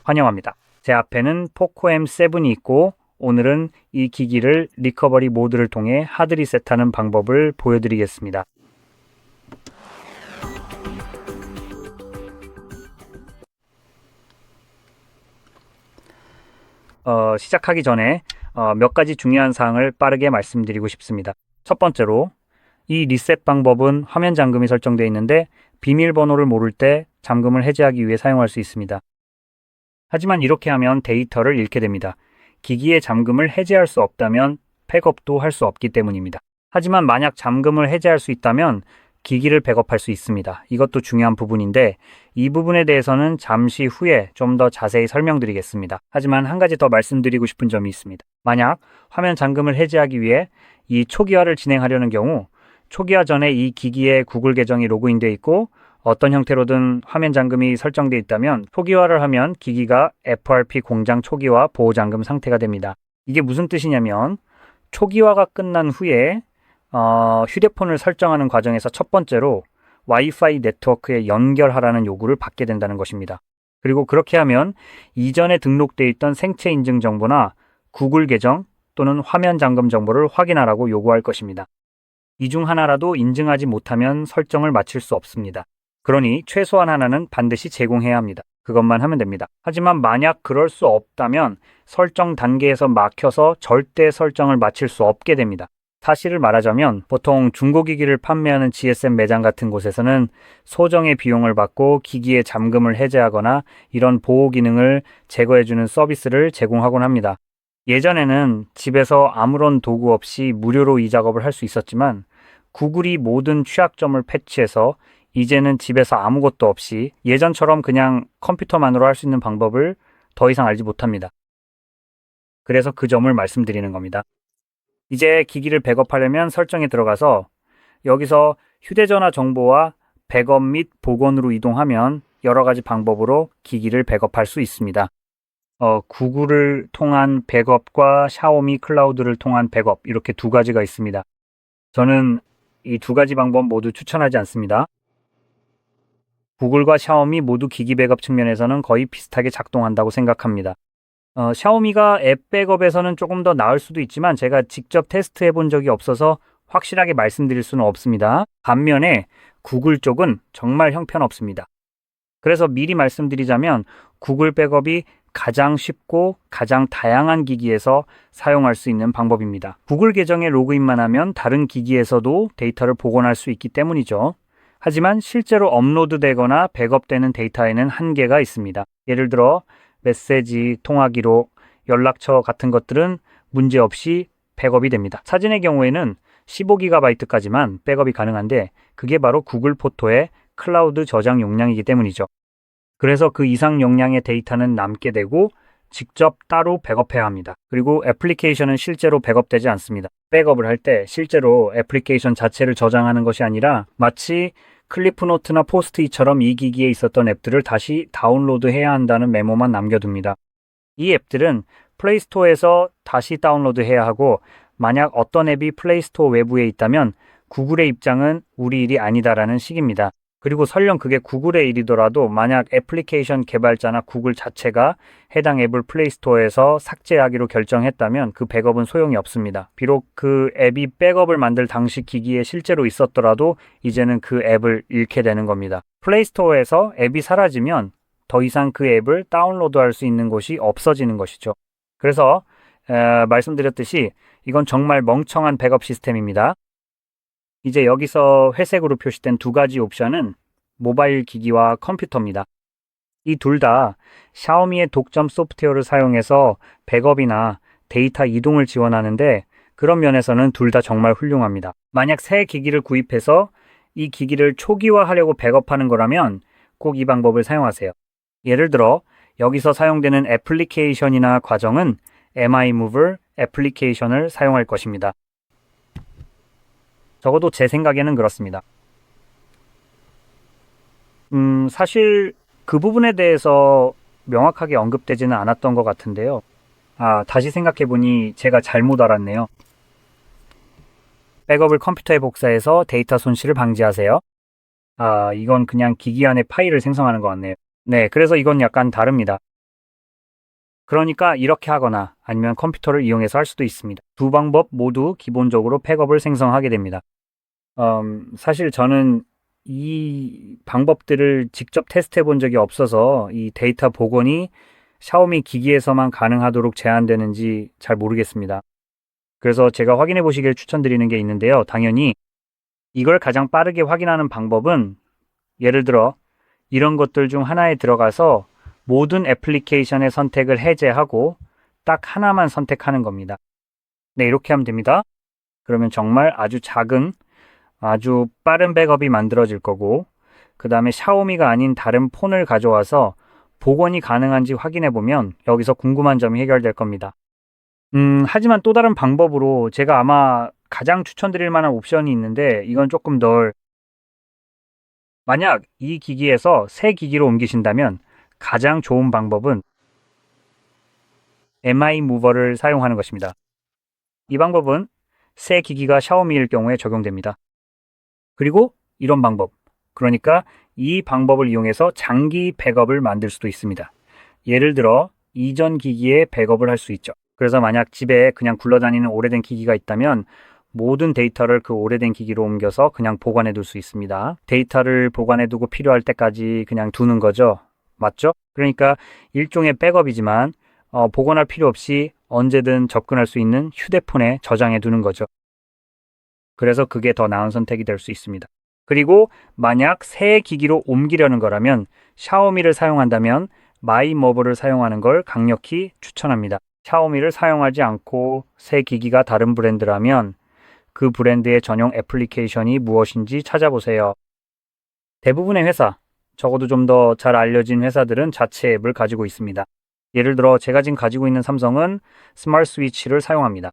환영합니다. 제 앞에는 포코 M7이 있고 오늘은 이 기기를 리커버리 모드를 통해 하드 리셋하는 방법을 보여드리겠습니다. 시작하기 전에 몇 가지 중요한 사항을 빠르게 말씀드리고 싶습니다. 첫 번째로 이 리셋 방법은 화면 잠금이 설정되어 있는데 비밀번호를 모를 때 잠금을 해제하기 위해 사용할 수 있습니다. 하지만 이렇게 하면 데이터를 잃게 됩니다. 기기의 잠금을 해제할 수 없다면 백업도 할 수 없기 때문입니다. 하지만 만약 잠금을 해제할 수 있다면 기기를 백업할 수 있습니다. 이것도 중요한 부분인데 이 부분에 대해서는 잠시 후에 좀 더 자세히 설명드리겠습니다. 하지만 한 가지 더 말씀드리고 싶은 점이 있습니다. 만약 화면 잠금을 해제하기 위해 이 초기화를 진행하려는 경우 초기화 전에 이 기기에 구글 계정이 로그인되어 있고 어떤 형태로든 화면 잠금이 설정되어 있다면 초기화를 하면 기기가 FRP 공장 초기화 보호 잠금 상태가 됩니다. 이게 무슨 뜻이냐면 초기화가 끝난 후에 휴대폰을 설정하는 과정에서 첫 번째로 와이파이 네트워크에 연결하라는 요구를 받게 된다는 것입니다. 그리고 그렇게 하면 이전에 등록되어 있던 생체 인증 정보나 구글 계정 또는 화면 잠금 정보를 확인하라고 요구할 것입니다. 이 중 하나라도 인증하지 못하면 설정을 마칠 수 없습니다. 그러니 최소한 하나는 반드시 제공해야 합니다. 그것만 하면 됩니다. 하지만 만약 그럴 수 없다면 설정 단계에서 막혀서 절대 설정을 마칠 수 없게 됩니다. 사실을 말하자면 보통 중고기기를 판매하는 GSM 매장 같은 곳에서는 소정의 비용을 받고 기기의 잠금을 해제하거나 이런 보호 기능을 제거해주는 서비스를 제공하곤 합니다. 예전에는 집에서 아무런 도구 없이 무료로 이 작업을 할 수 있었지만 구글이 모든 취약점을 패치해서 이제는 집에서 아무것도 없이 예전처럼 그냥 컴퓨터만으로 할 수 있는 방법을 더 이상 알지 못합니다. 그래서 그 점을 말씀드리는 겁니다. 이제 기기를 백업하려면 설정에 들어가서 여기서 휴대전화 정보와 백업 및 복원으로 이동하면 여러 가지 방법으로 기기를 백업할 수 있습니다. 구글을 통한 백업과 샤오미 클라우드를 통한 백업 이렇게 두 가지가 있습니다. 저는 이 두 가지 방법 모두 추천하지 않습니다. 구글과 샤오미 모두 기기 백업 측면에서는 거의 비슷하게 작동한다고 생각합니다. 샤오미가 앱 백업에서는 조금 더 나을 수도 있지만 제가 직접 테스트해 본 적이 없어서 확실하게 말씀드릴 수는 없습니다. 반면에 구글 쪽은 정말 형편없습니다. 그래서 미리 말씀드리자면 구글 백업이 가장 쉽고 가장 다양한 기기에서 사용할 수 있는 방법입니다. 구글 계정에 로그인만 하면 다른 기기에서도 데이터를 복원할 수 있기 때문이죠. 하지만 실제로 업로드되거나 백업되는 데이터에는 한계가 있습니다. 예를 들어 메시지, 통화 기록, 연락처 같은 것들은 문제없이 백업이 됩니다. 사진의 경우에는 15GB까지만 백업이 가능한데 그게 바로 구글 포토의 클라우드 저장 용량이기 때문이죠. 그래서 그 이상 용량의 데이터는 남게 되고 직접 따로 백업해야 합니다. 그리고 애플리케이션은 실제로 백업되지 않습니다. 백업을 할 때 실제로 애플리케이션 자체를 저장하는 것이 아니라 마치 클리프노트나 포스트잇처럼 이 기기에 있었던 앱들을 다시 다운로드해야 한다는 메모만 남겨둡니다. 이 앱들은 플레이스토어에서 다시 다운로드해야 하고 만약 어떤 앱이 플레이스토어 외부에 있다면 구글의 입장은 우리 일이 아니다라는 식입니다. 그리고 설령 그게 구글의 일이더라도 만약 애플리케이션 개발자나 구글 자체가 해당 앱을 플레이스토어에서 삭제하기로 결정했다면 그 백업은 소용이 없습니다. 비록 그 앱이 백업을 만들 당시 기기에 실제로 있었더라도 이제는 그 앱을 잃게 되는 겁니다. 플레이스토어에서 앱이 사라지면 더 이상 그 앱을 다운로드할 수 있는 곳이 없어지는 것이죠. 그래서 말씀드렸듯이 이건 정말 멍청한 백업 시스템입니다. 이제 여기서 회색으로 표시된 두 가지 옵션은 모바일 기기와 컴퓨터입니다. 이 둘 다 샤오미의 독점 소프트웨어를 사용해서 백업이나 데이터 이동을 지원하는데 그런 면에서는 둘 다 정말 훌륭합니다. 만약 새 기기를 구입해서 이 기기를 초기화하려고 백업하는 거라면 꼭 이 방법을 사용하세요. 예를 들어 여기서 사용되는 애플리케이션이나 과정은 MImover 애플리케이션을 사용할 것입니다. 적어도 제 생각에는 그렇습니다. 사실 그 부분에 대해서 명확하게 언급되지는 않았던 것 같은데요. 다시 생각해보니 제가 잘못 알았네요. 백업을 컴퓨터에 복사해서 데이터 손실을 방지하세요. 이건 그냥 기기 안에 파일을 생성하는 것 같네요. 네, 그래서 이건 약간 다릅니다. 그러니까 이렇게 하거나 아니면 컴퓨터를 이용해서 할 수도 있습니다. 두 방법 모두 기본적으로 백업을 생성하게 됩니다. 사실 저는 이 방법들을 직접 테스트해 본 적이 없어서 이 데이터 복원이 샤오미 기기에서만 가능하도록 제한되는지 잘 모르겠습니다. 그래서 제가 확인해 보시길 추천드리는 게 있는데요. 당연히 이걸 가장 빠르게 확인하는 방법은 예를 들어 이런 것들 중 하나에 들어가서 모든 애플리케이션의 선택을 해제하고 딱 하나만 선택하는 겁니다. 네, 이렇게 하면 됩니다. 그러면 정말 아주 작은 아주 빠른 백업이 만들어질 거고 그 다음에 샤오미가 아닌 다른 폰을 가져와서 복원이 가능한지 확인해 보면 여기서 궁금한 점이 해결될 겁니다. 하지만 또 다른 방법으로 제가 아마 가장 추천드릴 만한 옵션이 있는데 이건 조금 덜 만약 이 기기에서 새 기기로 옮기신다면 가장 좋은 방법은 MI 무버를 사용하는 것입니다. 이 방법은 새 기기가 샤오미일 경우에 적용됩니다. 그리고 이런 방법, 그러니까 이 방법을 이용해서 장기 백업을 만들 수도 있습니다. 예를 들어 이전 기기에 백업을 할 수 있죠. 그래서 만약 집에 그냥 굴러다니는 오래된 기기가 있다면 모든 데이터를 그 오래된 기기로 옮겨서 그냥 보관해 둘 수 있습니다. 데이터를 보관해 두고 필요할 때까지 그냥 두는 거죠. 맞죠? 그러니까 일종의 백업이지만 복원할 필요 없이 언제든 접근할 수 있는 휴대폰에 저장해 두는 거죠. 그래서 그게 더 나은 선택이 될 수 있습니다. 그리고 만약 새 기기로 옮기려는 거라면 샤오미를 사용한다면 마이머버를 사용하는 걸 강력히 추천합니다. 샤오미를 사용하지 않고 새 기기가 다른 브랜드라면 그 브랜드의 전용 애플리케이션이 무엇인지 찾아보세요. 대부분의 회사, 적어도 좀 더 잘 알려진 회사들은 자체 앱을 가지고 있습니다. 예를 들어 제가 지금 가지고 있는 삼성은 스마트 스위치를 사용합니다.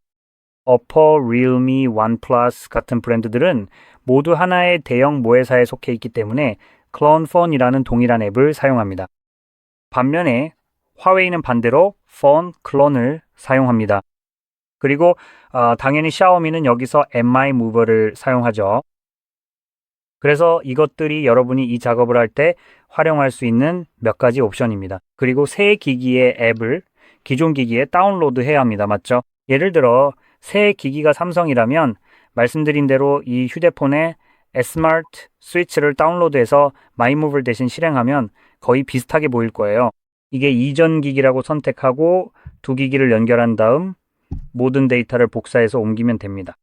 어퍼, 리얼미, 원플러스 같은 브랜드들은 모두 하나의 대형 모회사에 속해 있기 때문에 클론폰이라는 동일한 앱을 사용합니다. 반면에 화웨이는 반대로 폰 클론을 사용합니다. 그리고 당연히 샤오미는 여기서 MI 무버를 사용하죠. 그래서 이것들이 여러분이 이 작업을 할 때 활용할 수 있는 몇 가지 옵션입니다. 그리고 새 기기의 앱을 기존 기기에 다운로드 해야 합니다. 맞죠? 예를 들어 새 기기가 삼성이라면 말씀드린 대로 이 휴대폰에 스마트 스위치를 다운로드해서 마이무브를 대신 실행하면 거의 비슷하게 보일 거예요. 이게 이전 기기라고 선택하고 두 기기를 연결한 다음 모든 데이터를 복사해서 옮기면 됩니다.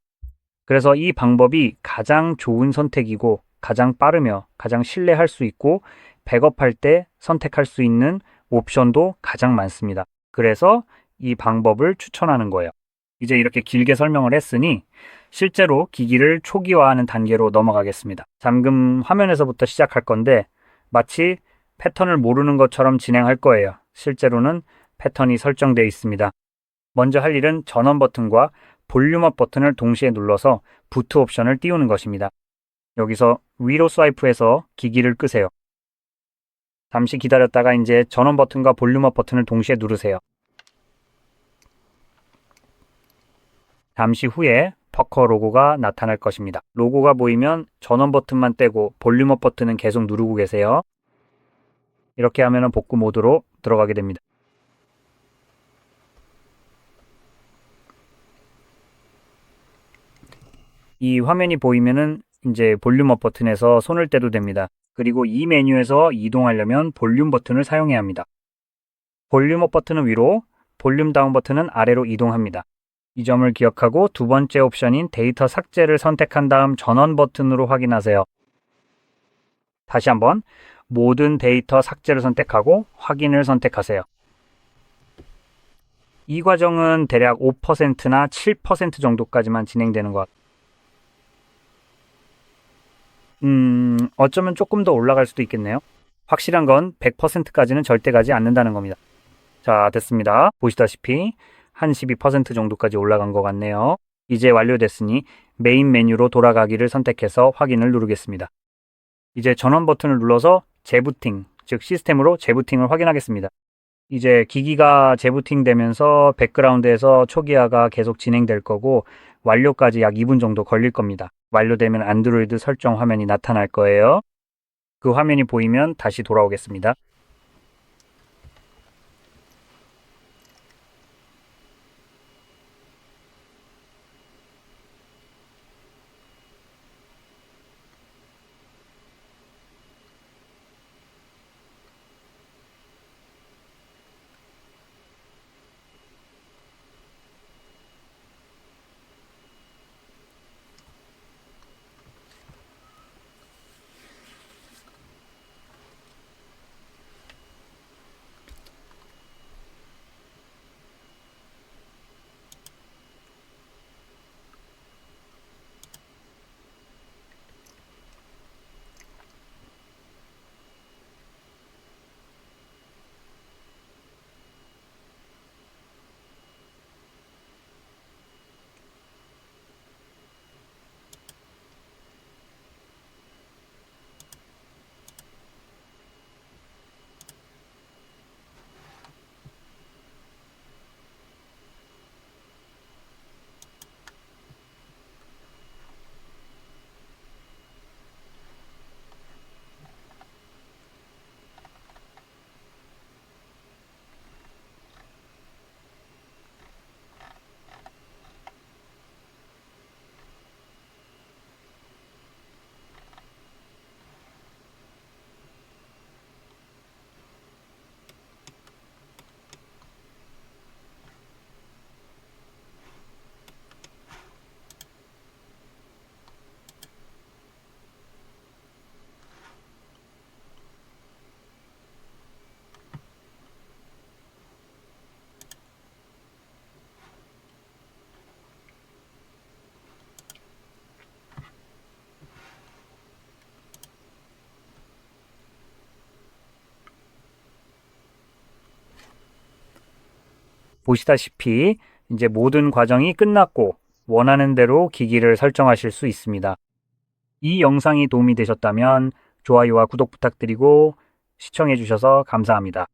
그래서 이 방법이 가장 좋은 선택이고 가장 빠르며 가장 신뢰할 수 있고 백업할 때 선택할 수 있는 옵션도 가장 많습니다. 그래서 이 방법을 추천하는 거예요. 이제 이렇게 길게 설명을 했으니 실제로 기기를 초기화하는 단계로 넘어가겠습니다. 잠금 화면에서부터 시작할 건데 마치 패턴을 모르는 것처럼 진행할 거예요. 실제로는 패턴이 설정되어 있습니다. 먼저 할 일은 전원 버튼과 볼륨업 버튼을 동시에 눌러서 부트 옵션을 띄우는 것입니다. 여기서 위로 스와이프해서 기기를 끄세요. 잠시 기다렸다가 이제 전원 버튼과 볼륨업 버튼을 동시에 누르세요. 잠시 후에 퍼커 로고가 나타날 것입니다. 로고가 보이면 전원 버튼만 떼고 볼륨업 버튼은 계속 누르고 계세요. 이렇게 하면 복구 모드로 들어가게 됩니다. 이 화면이 보이면은 이제 볼륨업 버튼에서 손을 떼도 됩니다. 그리고 이 메뉴에서 이동하려면 볼륨 버튼을 사용해야 합니다. 볼륨업 버튼은 위로, 볼륨 다운 버튼은 아래로 이동합니다. 이 점을 기억하고 두 번째 옵션인 데이터 삭제를 선택한 다음 전원 버튼으로 확인하세요. 다시 한번 모든 데이터 삭제를 선택하고 확인을 선택하세요. 이 과정은 대략 5%나 7% 정도까지만 진행되는 것 같아요. 어쩌면 조금 더 올라갈 수도 있겠네요. 확실한 건 100%까지는 절대 가지 않는다는 겁니다. 자, 됐습니다. 보시다시피 한 12% 정도까지 올라간 것 같네요. 이제 완료됐으니 메인 메뉴로 돌아가기를 선택해서 확인을 누르겠습니다. 이제 전원 버튼을 눌러서 재부팅, 즉 시스템으로 재부팅을 확인하겠습니다. 이제 기기가 재부팅 되면서 백그라운드에서 초기화가 계속 진행될 거고 완료까지 약 2분 정도 걸릴 겁니다. 완료되면 안드로이드 설정 화면이 나타날 거예요. 그 화면이 보이면 다시 돌아오겠습니다. 보시다시피 이제 모든 과정이 끝났고 원하는 대로 기기를 설정하실 수 있습니다. 이 영상이 도움이 되셨다면 좋아요와 구독 부탁드리고 시청해 주셔서 감사합니다.